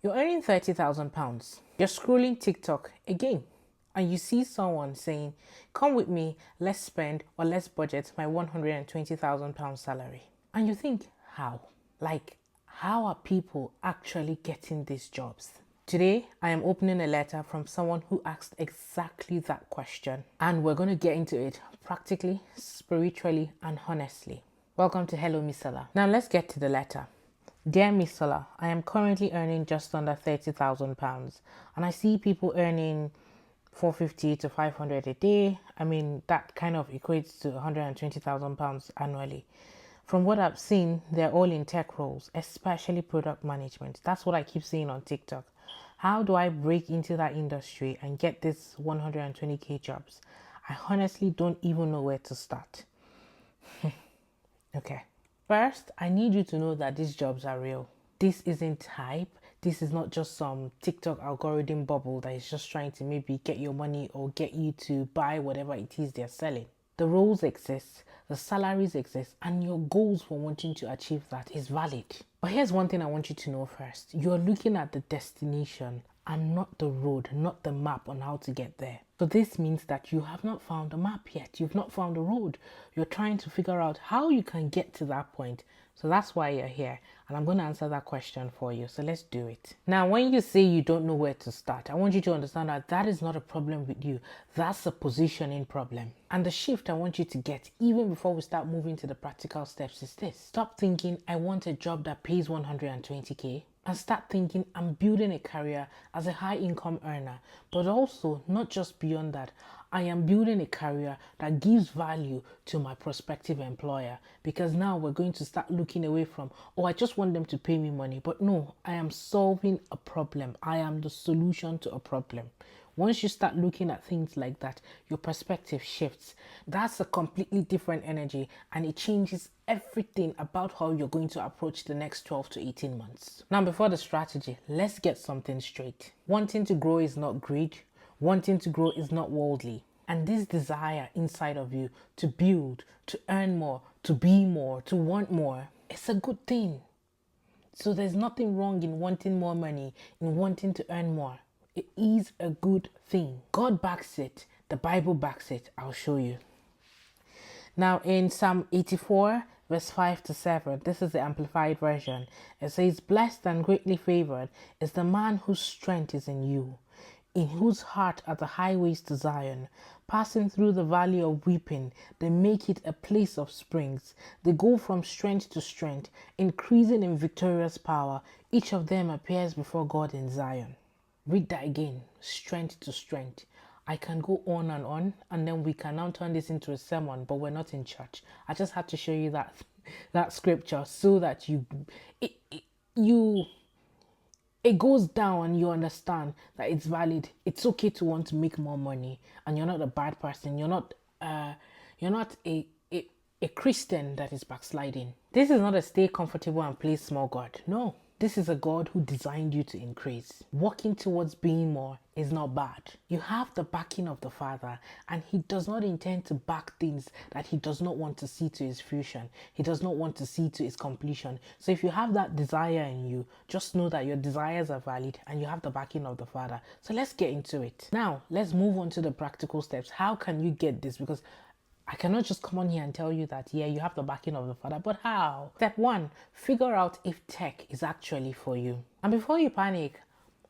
You're earning £30,000. You're scrolling TikTok again, and you see someone saying, "Come with me, let's spend or let's budget my £120,000 salary." And you think, how? Like, how are people actually getting these jobs? Today, I am opening a letter from someone who asked exactly that question, and we're going to get into it practically, spiritually, and honestly. Welcome to Hello Misola. Now let's get to the letter. Dear Misola, I am currently earning just under £30,000, and I see people earning 450 to 500 a day. I mean, that kind of equates to £120,000 annually. From what I've seen, they're all in tech roles, especially product management. That's what I keep seeing on TikTok. How do I break into that industry and get this 120k jobs? I honestly don't even know where to start. Okay. First, I need you to know that these jobs are real. This isn't hype. This is not just some TikTok algorithm bubble that is just trying to maybe get your money or get you to buy whatever it is they're selling. The roles exist, the salaries exist, and your goals for wanting to achieve that is valid. But here's one thing I want you to know first. You're looking at the destination and not the road, not the map on how to get there. So this means that you have not found a map yet. You've not found a road. You're trying to figure out how you can get to that point. So that's why you're here. And I'm going to answer that question for you. So let's do it. Now, when you say you don't know where to start, I want you to understand that that is not a problem with you. That's a positioning problem. And the shift I want you to get, even before we start moving to the practical steps, is this. Stop thinking, I want a job that pays 120k. And start thinking, I'm building a career as a high income earner, but also not just beyond that. I am building a career that gives value to my prospective employer, because now we're going to start looking away from, oh, I just want them to pay me money. But no, I am solving a problem. I am the solution to a problem. Once you start looking at things like that, your perspective shifts. That's a completely different energy, and it changes everything about how you're going to approach the next 12 to 18 months. Now, before the strategy, let's get something straight. Wanting to grow is not greed. Wanting to grow is not worldly. And this desire inside of you to build, to earn more, to be more, to want more, it's a good thing. So there's nothing wrong in wanting more money, in wanting to earn more. It is a good thing. God backs it. The Bible backs it. I'll show you. Now in Psalm 84, verse 5 to 7, this is the Amplified Version. It says, "Blessed and greatly favored is the man whose strength is in you, in whose heart are the highways to Zion. Passing through the valley of weeping, they make it a place of springs. They go from strength to strength, increasing in victorious power. Each of them appears before God in Zion." Read that again. Strength to strength. I can go on, and then we can now turn this into a sermon, but we're not in church. I just had to show you that scripture so that it goes down and you understand that it's valid. It's okay to want to make more money, and you're not a bad person. You're not a Christian that is backsliding. This is not a stay comfortable and play small God. No. This is a God who designed you to increase. Walking towards being more is not bad. You have the backing of the Father, and He does not intend to back things that He does not want to see to His fruition. He does not want to see to its completion. So if you have that desire in you, just know that your desires are valid and you have the backing of the Father. So let's get into it. Now, let's move on to the practical steps. How can you get this? Because I cannot just come on here and tell you that, yeah, you have the backing of the Father, but how? Step 1, figure out if tech is actually for you. And before you panic,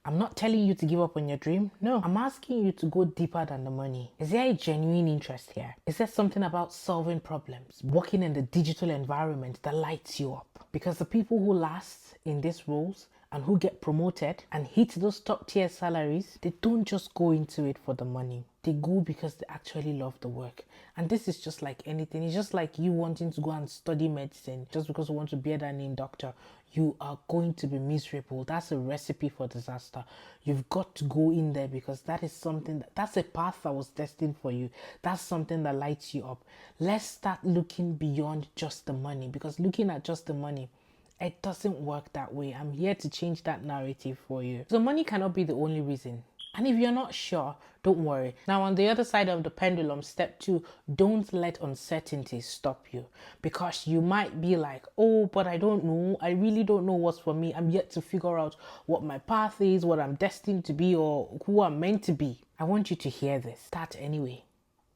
I'm not telling you to give up on your dream. No, I'm asking you to go deeper than the money. Is there a genuine interest here? Is there something about solving problems, working in the digital environment that lights you up? Because the people who last in these roles and who get promoted and hit those top tier salaries, they don't just go into it for the money. They go because they actually love the work. And this is just like anything. It's just like you wanting to go and study medicine just because you want to bear that name doctor. You are going to be miserable. That's a recipe for disaster. You've got to go in there because that is something, that's a path that was destined for you. That's something that lights you up. Let's start looking beyond just the money, because looking at just the money, it doesn't work that way. I'm here to change that narrative for you. So money cannot be the only reason. And if you're not sure, don't worry. Now, on the other side of the pendulum, step 2, don't let uncertainty stop you, because you might be like, oh, but I don't know. I really don't know what's for me. I'm yet to figure out what my path is, what I'm destined to be, or who I'm meant to be. I want you to hear this. Start anyway.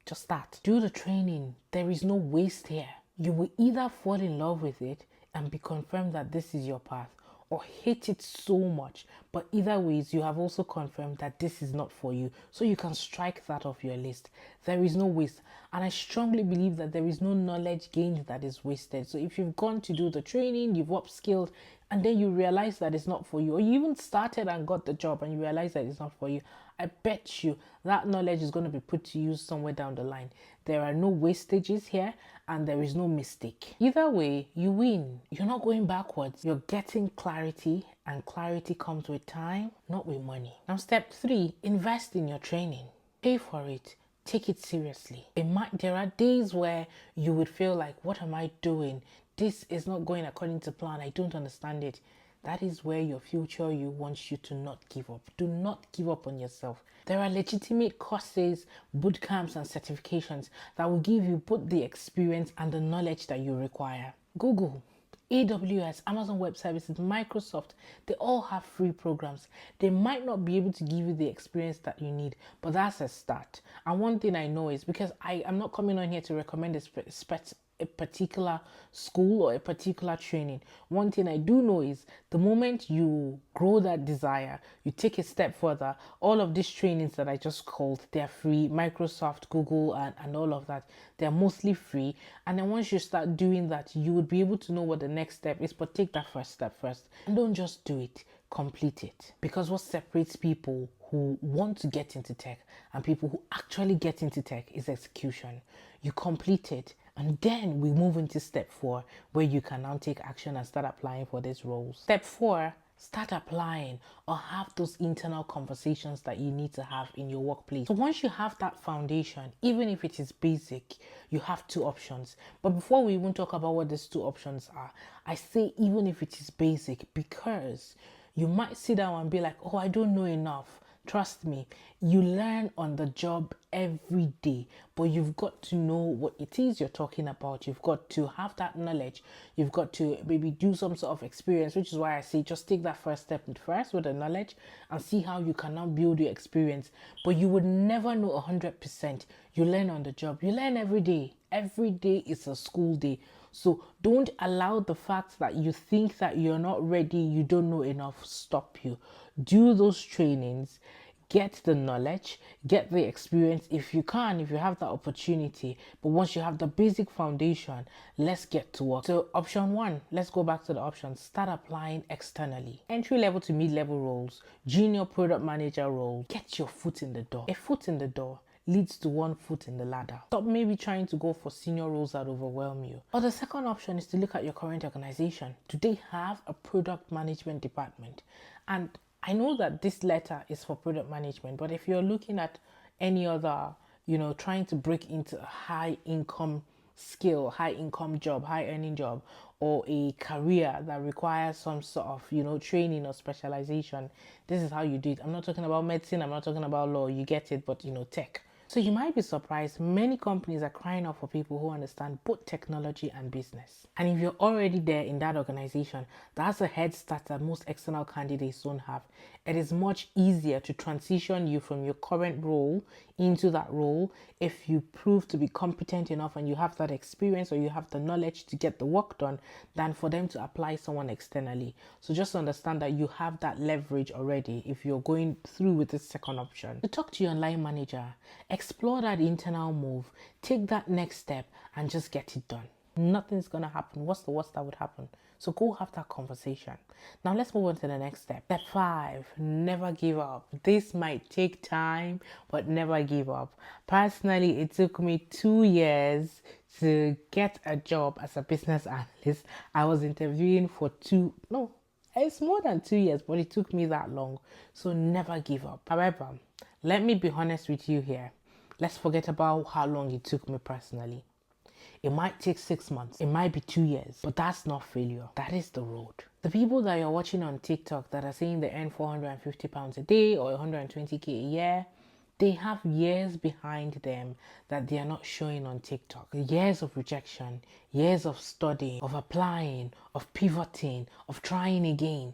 Just start. Do the training. There is no waste here. You will either fall in love with it and be confirmed that this is your path, or hate it so much, but either ways you have also confirmed that this is not for you, so you can strike that off your list. There is no waste, and I strongly believe that there is no knowledge gained that is wasted. So if you've gone to do the training, you've upskilled, and then you realize that it's not for you, or you even started and got the job and you realize that it's not for you, I bet you that knowledge is going to be put to use somewhere down the line. There are no wastages here, and there is no mistake. Either way, you win. You're not going backwards. You're getting clarity, and clarity comes with time, not with money. Now, step 3, invest in your training. Pay for it. Take it seriously. There are days where you would feel like, what am I doing? This is not going according to plan. I don't understand it. That is where your future you wants you to not give up. Do not give up on yourself. There are legitimate courses, boot camps, and certifications that will give you both the experience and the knowledge that you require. Google, AWS, Amazon Web Services, Microsoft, they all have free programs. They might not be able to give you the experience that you need, but that's a start. And one thing I know is, because I am not coming on here to recommend a particular school or a particular training. One thing I do know is the moment you grow that desire, you take a step further, all of these trainings that I just called, they're free. Microsoft, Google, and all of that, they're mostly free. And then once you start doing that, you would be able to know what the next step is. But take that first step first, and don't just do it, complete it. Because what separates people who want to get into tech and people who actually get into tech is execution. You complete it, and then we move into step 4, where you can now take action and start applying for these roles. Step 4, start applying, or have those internal conversations that you need to have in your workplace. So once you have that foundation, even if it is basic, you have 2 options. But before we even talk about what these 2 options are, I say even if it is basic, because you might sit down and be like, oh, I don't know enough. Trust me, you learn on the job every day, but you've got to know what it is you're talking about. You've got to have that knowledge. You've got to maybe do some sort of experience, which is why I say just take that first step first with the knowledge and see how you can now build your experience. But you would never know 100%. You learn on the job. You learn every day. Every day is a school day. So don't allow the fact that you think that you're not ready, you don't know enough, stop you. Do those trainings, get the knowledge, get the experience if you can, if you have that opportunity. But once you have the basic foundation, let's get to work. So option 1, let's go back to the options. Start applying externally. Entry level to mid-level roles, junior product manager roles. Get your foot in the door. A foot in the door leads to 1 foot in the ladder. Stop maybe trying to go for senior roles that overwhelm you. Or the second option is to look at your current organization. Do they have a product management department? And I know that this letter is for product management, but if you're looking at any other, trying to break into a high income skill, high income job, high earning job, or a career that requires some sort of, training or specialization, this is how you do it. I'm not talking about medicine, I'm not talking about law, you get it, but tech. So you might be surprised, many companies are crying out for people who understand both technology and business. And if you're already there in that organization, that's a head start that most external candidates don't have. It is much easier to transition you from your current role into that role if you prove to be competent enough and you have that experience or you have the knowledge to get the work done, than for them to apply someone externally. So just understand that you have that leverage already if you're going through with this second option. To talk to your line manager, explore that internal move, take that next step and just get it done. Nothing's gonna happen. What's the worst that would happen? So go have that conversation. Now let's move on to the next step. Step 5, never give up. This might take time, but never give up. Personally, it took me 2 years to get a job as a business analyst. I was interviewing for it's more than 2 years, but it took me that long. So never give up. However, let me be honest with you here. Let's forget about how long it took me personally. It might take 6 months. It might be 2 years. But that's not failure. That is the road. The people that you're watching on TikTok that are saying they earn £450 a day or 120k a year, they have years behind them that they are not showing on TikTok. Years of rejection, years of studying, of applying, of pivoting, of trying again.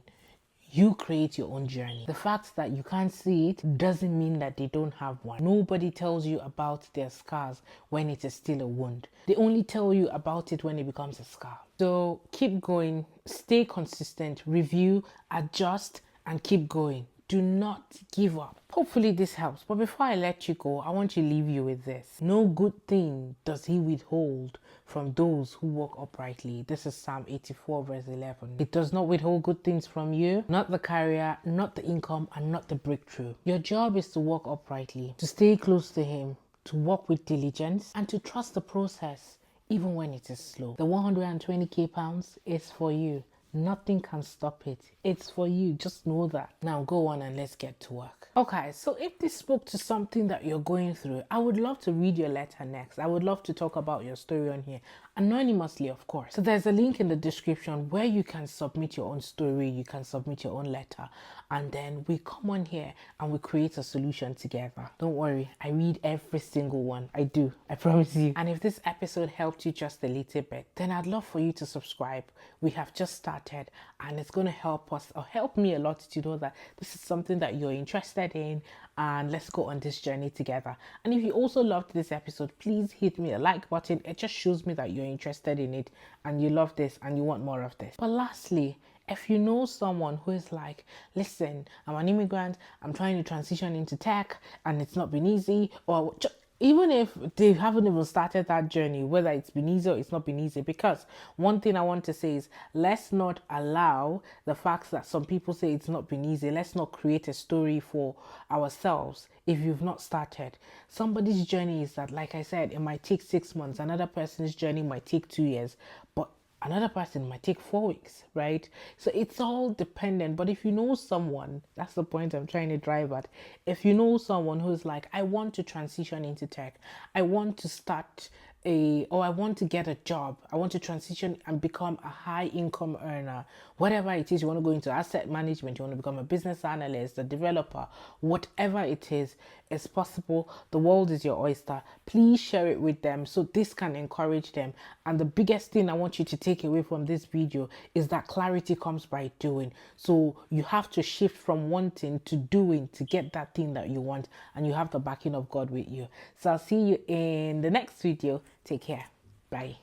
You create your own journey. The fact that you can't see it doesn't mean that they don't have one. Nobody tells you about their scars when it is still a wound. They only tell you about it when it becomes a scar. So keep going, stay consistent, review, adjust, and keep going. Do not give up. Hopefully this helps. But before I let you go, I want to leave you with this. No good thing does he withhold from those who walk uprightly. This is Psalm 84 verse 11. It does not withhold good things from you, not the career, not the income, and not the breakthrough. Your job is to walk uprightly, to stay close to him, to walk with diligence, and to trust the process even when it is slow. The 120k pounds is for you. Nothing can stop it. It's for you. Just know that. Now go on and let's get to work. Okay, so if this spoke to something that you're going through, I would love to read your letter next. I would love to talk about your story on here. Anonymously, of course. So there's a link in the description where you can submit your own story. You can submit your own letter. And then we come on here and we create a solution together. Don't worry. I read every single one. I do. I promise you. And if this episode helped you just a little bit, then I'd love for you to subscribe. We have just started and it's going to help us or help me a lot to know that this is something that you're interested in, and let's go on this journey together. And if you also loved this episode, please hit me a like button. It just shows me that you're interested in it and you love this and you want more of this. But lastly, if you know someone who is like, listen, I'm an immigrant, I'm trying to transition into tech and it's not been easy, or even if they haven't even started that journey, whether it's been easy or it's not been easy, because one thing I want to say is let's not allow the fact that some people say it's not been easy. Let's not create a story for ourselves if you've not started. Somebody's journey is that, like I said, it might take 6 months. Another person's journey might take 2 years, but another person might take 4 weeks, right? So it's all dependent. But if you know someone, that's the point I'm trying to drive at. If you know someone who's like, I want to transition into tech, I want to start or I want to get a job, I want to transition and become a high income earner, whatever it is, you want to go into asset management, you want to become a business analyst, a developer, whatever it is, it's possible. The world is your oyster. Please share it with them so this can encourage them. And the biggest thing I want you to take away from this video is that clarity comes by doing. So you have to shift from wanting to doing to get that thing that you want, and you have the backing of God with you. So I'll see you in the next video. Take care. Bye.